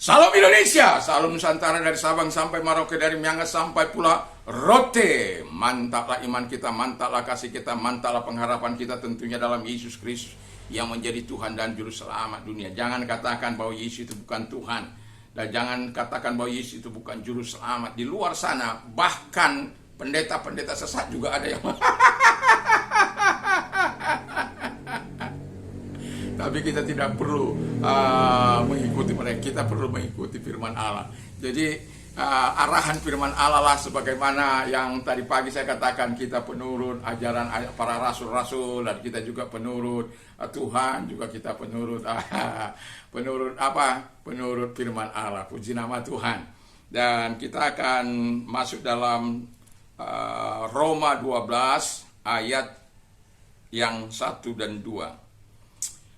Salam Indonesia, salam Nusantara dari Sabang sampai Merauke, dari Miangas sampai Pulau Rote. Mantaplah iman kita, mantaplah kasih kita, mantaplah pengharapan kita tentunya dalam Yesus Kristus yang menjadi Tuhan dan Juru Selamat dunia. Jangan katakan bahwa Yesus itu bukan Tuhan, dan jangan katakan bahwa Yesus itu bukan Juru Selamat. Di luar sana bahkan pendeta-pendeta sesat juga ada yang tapi kita tidak perlu mengikuti mereka, kita perlu mengikuti firman Allah. Jadi arahan firman Allah lah, sebagaimana yang tadi pagi saya katakan, kita penurut ajaran para rasul-rasul, dan kita juga penurut Tuhan, juga kita penurut penurut apa? Penurut firman Allah. Puji nama Tuhan. Dan kita akan masuk dalam Roma 12 ayat yang 1 dan 2.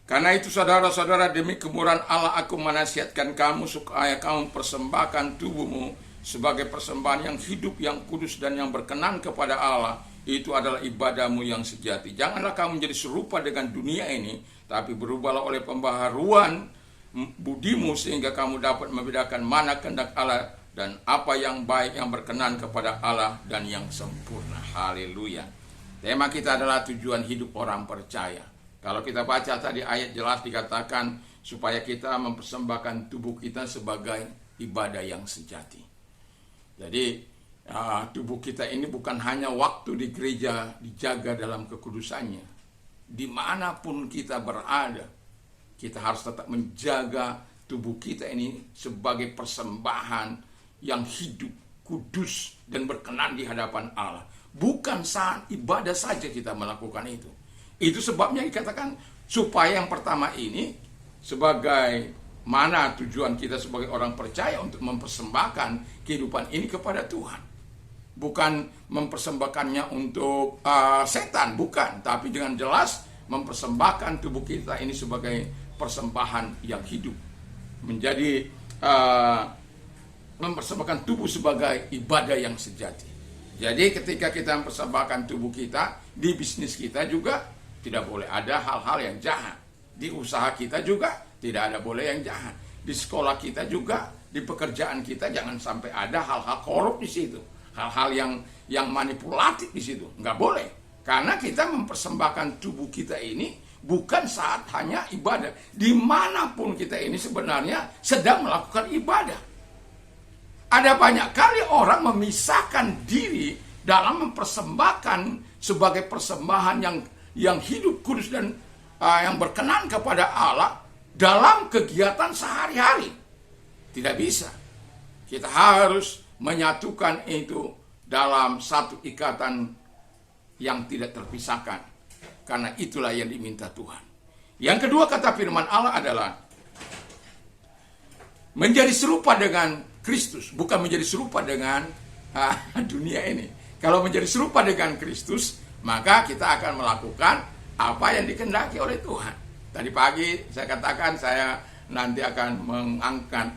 Karena itu saudara-saudara, demi kemurahan Allah aku menasihatkan kamu supaya kamu persembahkan tubuhmu sebagai persembahan yang hidup, yang kudus, dan yang berkenan kepada Allah. Itu adalah ibadahmu yang sejati. Janganlah kamu menjadi serupa dengan dunia ini, tapi berubahlah oleh pembaharuan budimu sehingga kamu dapat membedakan mana kehendak Allah dan apa yang baik, yang berkenan kepada Allah, dan yang sempurna. Haleluya. Tema kita adalah tujuan hidup orang percaya. Kalau kita baca tadi ayat jelas dikatakan supaya kita mempersembahkan tubuh kita sebagai ibadah yang sejati. Jadi tubuh kita ini bukan hanya waktu di gereja dijaga dalam kekudusannya. Dimanapun kita berada, kita harus tetap menjaga tubuh kita ini sebagai persembahan yang hidup, kudus, dan berkenan di hadapan Allah. Bukan saat ibadah saja kita melakukan itu. Itu sebabnya dikatakan supaya yang pertama ini, sebagai mana tujuan kita sebagai orang percaya untuk mempersembahkan kehidupan ini kepada Tuhan. Bukan mempersembahkannya untuk setan, bukan. Tapi dengan jelas mempersembahkan tubuh kita ini sebagai persembahan yang hidup. Menjadi mempersembahkan tubuh sebagai ibadah yang sejati. Jadi ketika kita mempersembahkan tubuh kita, di bisnis kita juga tidak boleh ada hal-hal yang jahat. Di usaha kita juga tidak ada boleh yang jahat. Di sekolah kita juga, di pekerjaan kita jangan sampai ada hal-hal korup di situ. Hal-hal yang manipulatif di situ. Nggak boleh. Karena kita mempersembahkan tubuh kita ini bukan saat hanya ibadah. Dimanapun kita ini sebenarnya sedang melakukan ibadah. Ada banyak kali orang memisahkan diri dalam mempersembahkan sebagai persembahan yang hidup, kudus, dan yang berkenan kepada Allah dalam kegiatan sehari-hari. Tidak bisa. Kita harus menyatukan itu dalam satu ikatan yang tidak terpisahkan. Karena itulah yang diminta Tuhan. Yang kedua, kata firman Allah adalah menjadi serupa dengan Kristus, bukan menjadi serupa dengan dunia ini. Kalau menjadi serupa dengan Kristus, maka kita akan melakukan apa yang dikehendaki oleh Tuhan. Tadi pagi saya katakan saya nanti akan mengangkat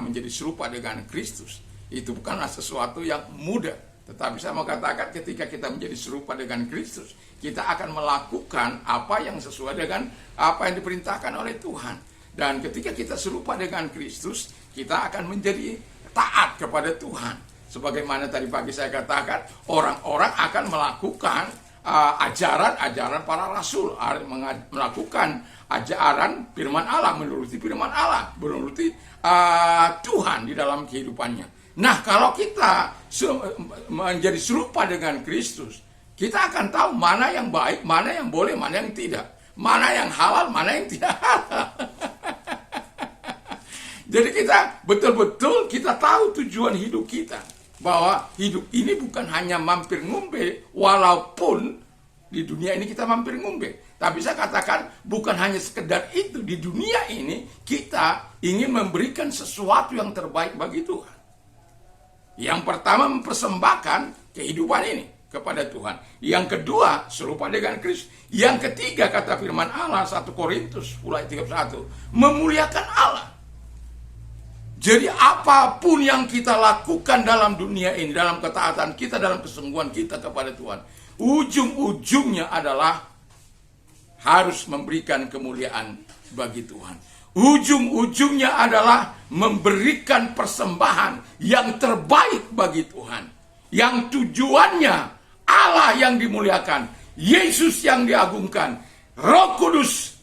menjadi serupa dengan Kristus. Itu bukanlah sesuatu yang mudah. Tetapi saya mau katakan ketika kita menjadi serupa dengan Kristus, kita akan melakukan apa yang sesuai dengan apa yang diperintahkan oleh Tuhan. Dan ketika kita serupa dengan Kristus, kita akan menjadi taat kepada Tuhan. Sebagaimana tadi pagi saya katakan, orang-orang akan melakukan ajaran-ajaran para rasul, melakukan ajaran firman Allah, menuruti firman Allah, menuruti Tuhan di dalam kehidupannya. Nah, kalau kita menjadi serupa dengan Kristus, kita akan tahu mana yang baik, mana yang boleh, mana yang tidak, mana yang halal, mana yang tidak halal. Jadi kita betul-betul kita tahu tujuan hidup kita. Bahwa hidup ini bukan hanya mampir ngumbe, walaupun di dunia ini kita mampir ngumbe. Tapi saya katakan bukan hanya sekedar itu. Di dunia ini kita ingin memberikan sesuatu yang terbaik bagi Tuhan. Yang pertama, mempersembahkan kehidupan ini kepada Tuhan. Yang kedua, serupa dengan Kristus. Yang ketiga, kata firman Allah 1 Korintus 10:31, memuliakan Allah. Jadi apapun yang kita lakukan dalam dunia ini, dalam ketaatan kita, dalam kesungguhan kita kepada Tuhan, ujung-ujungnya adalah harus memberikan kemuliaan bagi Tuhan. Ujung-ujungnya adalah memberikan persembahan yang terbaik bagi Tuhan. Yang tujuannya Allah yang dimuliakan, Yesus yang diagungkan, Roh Kudus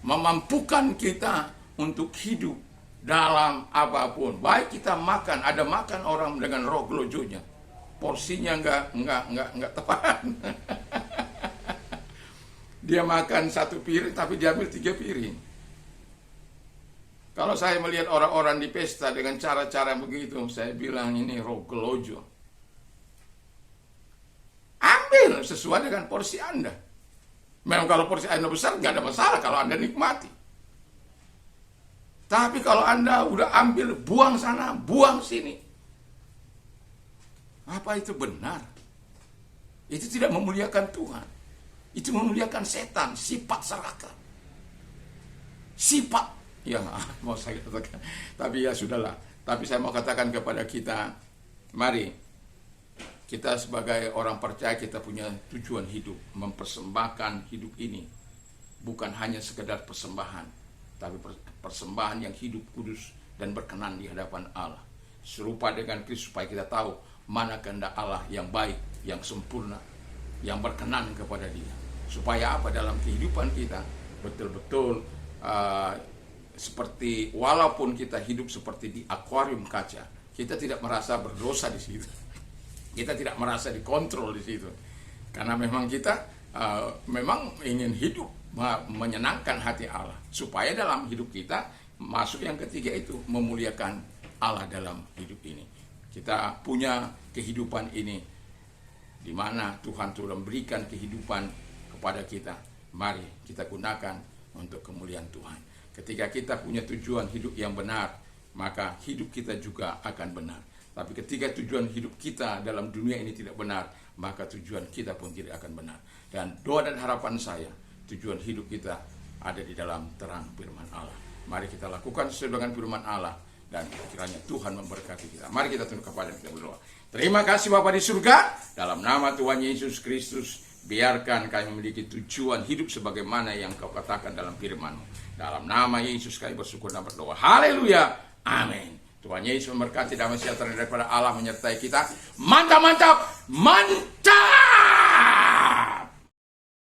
memampukan kita untuk hidup dalam apapun. Baik kita makan, ada makan orang dengan roh gelojonya, porsinya nggak tepat. Dia makan 1 piring tapi diambil 3 piring. Kalau saya melihat orang-orang di pesta dengan cara-cara begitu, saya bilang ini roh gelojo. Ambil sesuai dengan porsi Anda. Memang kalau porsi Anda besar nggak ada masalah kalau Anda nikmati. Tapi kalau Anda udah ambil, buang sana, buang sini, apa itu benar? Itu tidak memuliakan Tuhan. Itu memuliakan setan, sifat serakah. Sifat yang mau saya katakan. Tapi ya sudahlah. Tapi saya mau katakan kepada kita, mari kita sebagai orang percaya, kita punya tujuan hidup, mempersembahkan hidup ini. Bukan hanya sekedar persembahan, tapi persembahan yang hidup, kudus, dan berkenan di hadapan Allah. Serupa dengan Kristus, supaya kita tahu mana kehendak Allah yang baik, yang sempurna, yang berkenan kepada Dia. Supaya apa? Dalam kehidupan kita betul-betul seperti, walaupun kita hidup seperti di akuarium kaca, kita tidak merasa berdosa di situ. Kita tidak merasa dikontrol di situ. Karena memang kita memang ingin hidup menyenangkan hati Allah. Supaya dalam hidup kita masuk yang ketiga itu, memuliakan Allah dalam hidup ini. Kita punya kehidupan ini di mana Tuhan telah memberikan kehidupan kepada kita. Mari kita gunakan untuk kemuliaan Tuhan. Ketika kita punya tujuan hidup yang benar, maka hidup kita juga akan benar. Tapi ketika tujuan hidup kita dalam dunia ini tidak benar, maka tujuan kita pun tidak akan benar. Dan doa dan harapan saya, tujuan hidup kita ada di dalam terang firman Allah. Mari kita lakukan sesuai dengan firman Allah, dan kiranya Tuhan memberkati kita. Mari kita tunduk kepala dan kita berdoa. Terima kasih Bapa di surga, dalam nama Tuhan Yesus Kristus, biarkan kami memiliki tujuan hidup sebagaimana yang Kau katakan dalam firman-Mu. Dalam nama Yesus kami bersyukur dan berdoa. Haleluya. Amin. Tuhan Yesus memberkati, damai sejahtera daripada Allah menyertai kita. Mantap, mantap, mantap.